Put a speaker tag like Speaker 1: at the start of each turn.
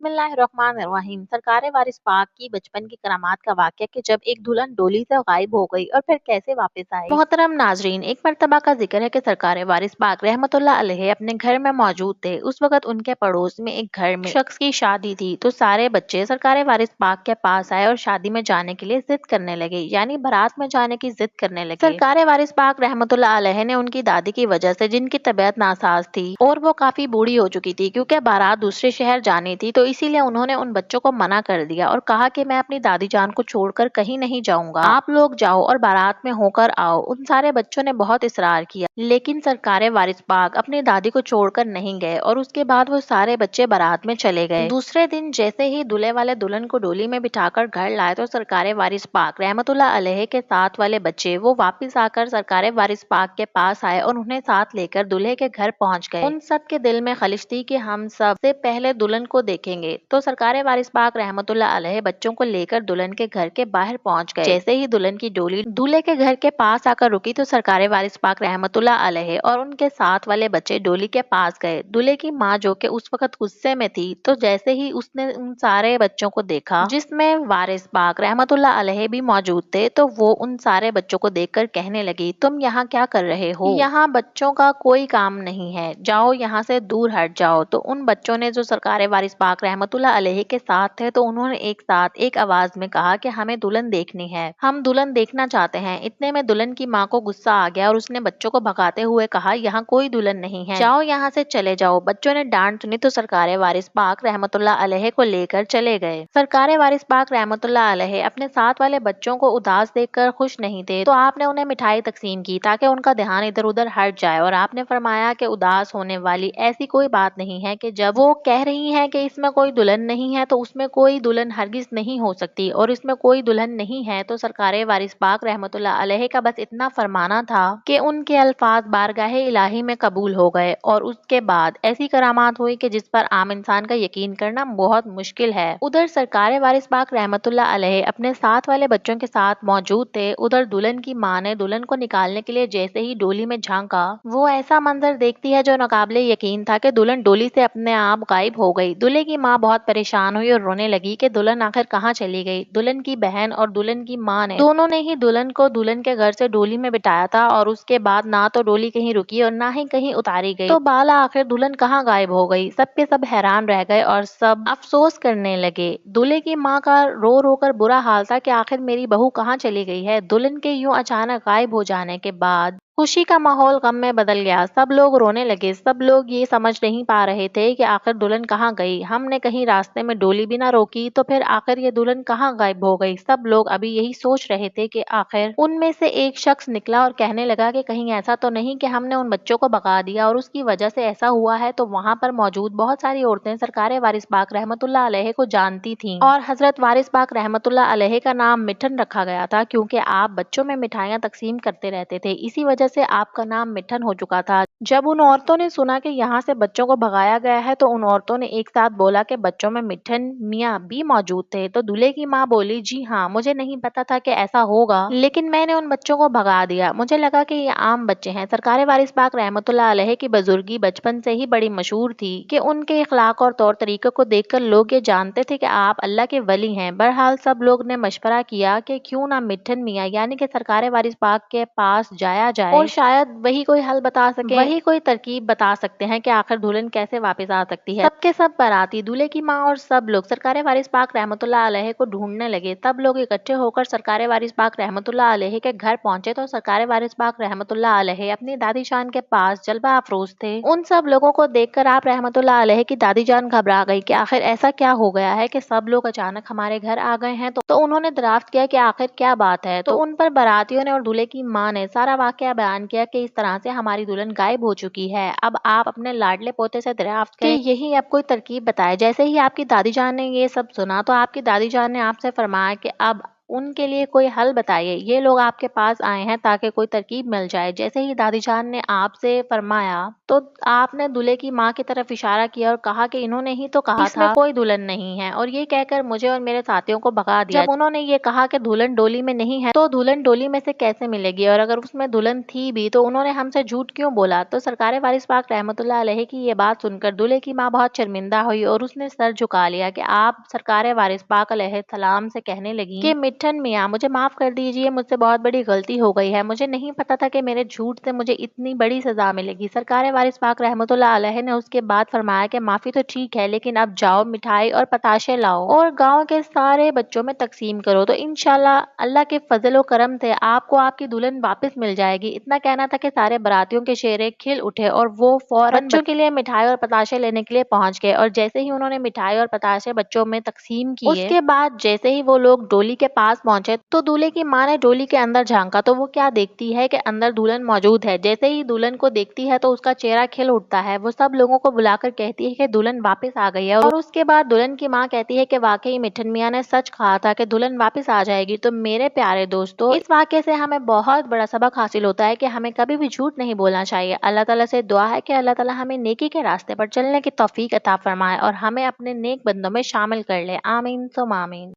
Speaker 1: बिस्मिल्लाहिर्रहमानिर्रहीम। सरकारे वारिस पाक की बचपन की करामात का वाक़या कि जब एक दुल्हन डोली से गायब हो गई और फिर कैसे वापस आई। मोहतरम नाजरीन, एक मर्तबा का जिक्र है कि सरकारे वारिस पाक रहमतुल्लाह अलैह अपने घर में मौजूद थे। उस वक्त उनके पड़ोस में एक घर में शख्स की शादी थी तो सारे बच्चे सरकारे वारिस पाक के पास आए और शादी में जाने के लिए जिद करने लगे, यानी बारात में जाने की जिद करने लगे। सरकारे वारिस पाक रहमतुल्लाह अलैह ने उनकी दादी की वजह से, जिनकी तबीयत नासाज थी और वो काफी बूढ़ी हो चुकी थी क्योंकि बारात दूसरे शहर जानी थी, तो इसीलिए उन्होंने उन बच्चों को मना कर दिया और कहा कि मैं अपनी दादी जान को छोड़कर कहीं नहीं जाऊंगा, आप लोग जाओ और बारात में होकर आओ। उन सारे बच्चों ने बहुत इसरार किया, लेकिन सरकारे वारिस पाक अपनी दादी को छोड़कर नहीं गए और उसके बाद वो सारे बच्चे बारात में चले गए। दूसरे दिन जैसे ही दूल्हे वाले दुल्हन को डोली में बिठाकर घर लाए तो सरकारे वारिस पाक रहमतुल्लाह अलैह के साथ वाले बच्चे वो वापिस आकर सरकारे वारिस पाक के पास आए और उन्हें साथ लेकर दूल्हे के घर पहुंच गए। उन सब के दिल में खलिश थी कि हम सब से पहले दुल्हन को देखेंगे, तो सरकारे वारिस पाक रहमतुल्लाह अलैह बच्चों को लेकर दुल्हन के घर के बाहर पहुंच गए। जैसे ही दुल्हन की डोली दूल्हे के घर के पास आकर रुकी तो सरकारे वारिस पाक रहमतुल्लाह अलैह और उनके साथ वाले बच्चे डोली के पास गए। दूल्हे की माँ जो कि उस वक्त गुस्से में थी, तो जैसे ही उसने उन सारे बच्चों को देखा जिसमें वारिस पाक रहमतुल्लाह अलैह भी मौजूद थे, तो वो उन सारे बच्चों को देखकर कहने लगी, तुम यहाँ क्या कर रहे हो? यहाँ बच्चों का कोई काम नहीं है, जाओ यहाँ से दूर हट जाओ। तो उन बच्चों ने जो सरकारे वारिस पाक रहमतुल्लाह अलैह के साथ थे, तो उन्होंने एक साथ एक आवाज में कहा कि हमें दुल्हन देखनी है, हम दुल्हन देखना चाहते हैं। इतने में दुल्हन की माँ को गुस्सा आ गया और उसने बच्चों को भगाते हुए कहा, यहाँ कोई दुल्हन नहीं है, जाओ यहाँ से चले जाओ। बच्चों ने डांट सुनी तो सरकारे वारिस पाक रहमतुल्लाह अलैह को लेकर चले गए। सरकारे वारिस पाक रहमतुल्लाह अलैह अपने साथ वाले बच्चों को उदास देखकर खुश नहीं थे, तो आपने उन्हें मिठाई तकसीम की ताकि उनका ध्यान इधर उधर हट जाए और आपने फरमाया कि उदास होने वाली ऐसी कोई बात नहीं है कि जब वो कह रही हैं कि इसमें कोई दुल्हन नहीं है तो उसमें कोई दुल्हन हरगिज नहीं हो सकती, और इसमें कोई दुल्हन नहीं है तो सरकारे वारिस पाक रहमतुल्लाह अलैह का बस इतना फरमाना था कि उनके अल्फाज बारगाहे इलाही में कबूल हो गए। और उसके बाद ऐसी करामात हुई कि जिस पर आम इंसान का यकीन करना बहुत मुश्किल है। उधर सरकारे वारिस पाक रहमतुल्लाह अलैह अपने साथ वाले बच्चों के साथ मौजूद थे। उधर दुल्हन की माँ ने दुल्हन को निकालने के लिए जैसे ही डोली में झांका, वो ऐसा मंजर देखती है जो नाकाबिले यकीन था कि दुल्हन डोली से अपने आप गायब हो गई। दूल्हे की माँ बहुत परेशान हुई और रोने लगी कि दुल्हन आखिर कहाँ चली गई। दुल्हन की बहन और दुल्हन की माँ ने दोनों ने ही दुल्हन को दुल्हन के घर से डोली में बिठाया था और उसके बाद ना तो डोली कहीं रुकी और ना ही कहीं उतारी गई। तो बाला आखिर दुल्हन कहाँ गायब हो गई। सब के सब हैरान रह गए और सब अफसोस करने लगे। दूल्हे की माँ का रो रो कर बुरा हाल था कि आखिर मेरी बहू कहाँ चली गई है। दुल्हन के यूं अचानक गायब हो जाने के बाद खुशी का माहौल गम में बदल गया। सब लोग रोने लगे। सब लोग ये समझ नहीं पा रहे थे कि आखिर दुल्हन कहाँ गई। हमने कहीं रास्ते में डोली भी ना रोकी तो फिर आखिर ये दुल्हन कहाँ गायब हो गई। सब लोग अभी यही सोच रहे थे कि आखिर उनमें से एक शख्स निकला और कहने लगा कि कहीं ऐसा तो नहीं कि हमने उन बच्चों को भगा दिया और उसकी वजह से ऐसा हुआ है। तो वहाँ पर मौजूद बहुत सारी औरतें सरकारे वारिस पाक रहमतुल्लाह अलैह को जानती थीं और हजरत वारिस पाक रहमतुल्लाह अलैह का नाम मिठन रखा गया था क्योंकि आप बच्चों में मिठाइयाँ तकसीम करते रहते थे, इसी वजह से आपका नाम मिठन हो चुका था। जब उन औरतों ने सुना कि यहाँ से बच्चों को भगाया गया है तो उन औरतों ने एक साथ बोला कि बच्चों में मिठन मियाँ भी मौजूद थे। तो दूल्हे की माँ बोली, जी हाँ, मुझे नहीं पता था कि ऐसा होगा, लेकिन मैंने उन बच्चों को भगा दिया, मुझे लगा कि ये आम बच्चे हैं। सरकारे वारिस पाक रहमतुल्लाह अलैह की बुजुर्गी बचपन से ही बड़ी मशहूर थी कि उनके इखलाक और तौर तरीकों को देखकर लोग ये जानते थे कि आप अल्लाह के वली हैं। बहरहाल सब लोग ने मशवरा किया कि क्यों ना मिठन मियाँ यानी कि सरकारे वारिस पाक के पास जाया जाए और शायद वही कोई हल बता सके, वही कोई तरकीब बता सकते हैं कि आखिर दुल्हन कैसे वापस आ सकती है। सबके सब बाराती, दूल्हे की माँ और सब लोग सरकारे वारिस पाक रहमतुल्लाह अलैह को ढूंढने लगे। तब लोग इकट्ठे होकर सरकारे वारिस पाक रहमतुल्लाह अलैह के घर पहुंचे तो सरकारे वारिस पाक रहमतुल्लाह अलैह अपनी दादी जान के पास जलवा अफरोज थे। उन सब लोगों को देखकर आप रहमतुल्लाह अलैह की दादी जान घबरा गई कि आखिर ऐसा क्या हो गया है कि सब लोग अचानक हमारे घर आ गए हैं। तो उन्होंने दरियाफ्त किया कि आखिर क्या बात है। तो उन पर बारातियों ने और दूल्हे की माँ ने सारा वाकया बयान किया कि इस तरह से हमारी दुल्हन गायब हो चुकी है। अब आप अपने लाडले पोते से दरियाफ्त करें कि यही अब कोई तरकीब बताए। जैसे ही आपकी दादी जान ने ये सब सुना तो आपकी दादी जान ने आपसे फरमाया कि अब ان کے لیے کوئی حل بتائیے۔ یہ لوگ آپ کے پاس آئے ہیں تاکہ کوئی ترکیب مل جائے۔ جیسے ہی دادی جان نے آپ سے فرمایا تو آپ نے دولہے کی ماں کی طرف اشارہ کیا اور کہا کہ انہوں نے ہی تو کہا اس میں کوئی دلہن نہیں ہے، اور یہ کہہ کر مجھے اور میرے ساتھیوں کو بھگا دیا۔ جب انہوں نے یہ کہا کہ دلہن ڈولی میں نہیں ہے تو دلہن ڈولی میں سے کیسے ملے گی، اور اگر اس میں دلہن تھی بھی تو انہوں نے ہم سے جھوٹ کیوں بولا؟ تو سرکار وارث پاک رحمت اللہ علیہ کی یہ بات سن کر دولہے کی ماں بہت شرمندہ ہوئی اور اس نے سر جھکا لیا کہ آپ سرکار وارث پاک علیہ السلام سے کہنے لگی کہ مٹھن میاں مجھے معاف کر دیجیے، مجھ سے بہت بڑی غلطی ہو گئی ہے، مجھے نہیں پتا تھا کہ میرے جھوٹ سے مجھے اتنی بڑی سزا ملے گی۔ سرکار وارث پاک رحمت اللہ علیہ نے اس کے بعد فرمایا کہ معافی تو ٹھیک ہے، لیکن اب جاؤ مٹھائی اور پتاشے لاؤ اور گاؤں کے سارے بچوں میں تقسیم کرو، تو انشاءاللہ اللہ کے فضل و کرم سے آپ کو آپ کی دلہن واپس مل جائے گی۔ اتنا کہنا تھا کہ سارے براتیوں کے چہرے کھل اٹھے اور وہ فوراً بچوں کے لیے مٹھائی اور پتاشے لینے کے لیے پہنچ گئے، اور جیسے ہی انہوں نے مٹھائی اور پتاشے بچوں میں تقسیم کیے اس کے بعد جیسے ہی وہ لوگ ڈولی کے پاس پہنچے تو دولہے کی ماں نے ڈولی کے اندر جھانکا تو وہ کیا دیکھتی ہے کہ اندر دلہن موجود ہے۔ جیسے ہی دلہن کو دیکھتی ہے تو اس کا چہرہ کھل اٹھتا ہے، وہ سب لوگوں کو بلا کر کہتی ہے کہ دلہن واپس آ گئی ہے، اور اس کے بعد دلہن کی ماں کہتی ہے کہ واقعی مٹھن میاں نے سچ کہا تھا کہ دلہن واپس آ جائے گی۔ تو میرے پیارے دوستو، اس واقعے سے ہمیں بہت بڑا سبق حاصل ہوتا ہے کہ ہمیں کبھی بھی جھوٹ نہیں بولنا چاہیے۔ اللہ تعالیٰ سے دعا ہے کہ اللہ تعالیٰ ہمیں نیکی کے راستے پر چلنے کی توفیق عطا فرمائے اور ہمیں اپنے نیک بندوں میں شامل کر لے۔ آمین ثم آمین۔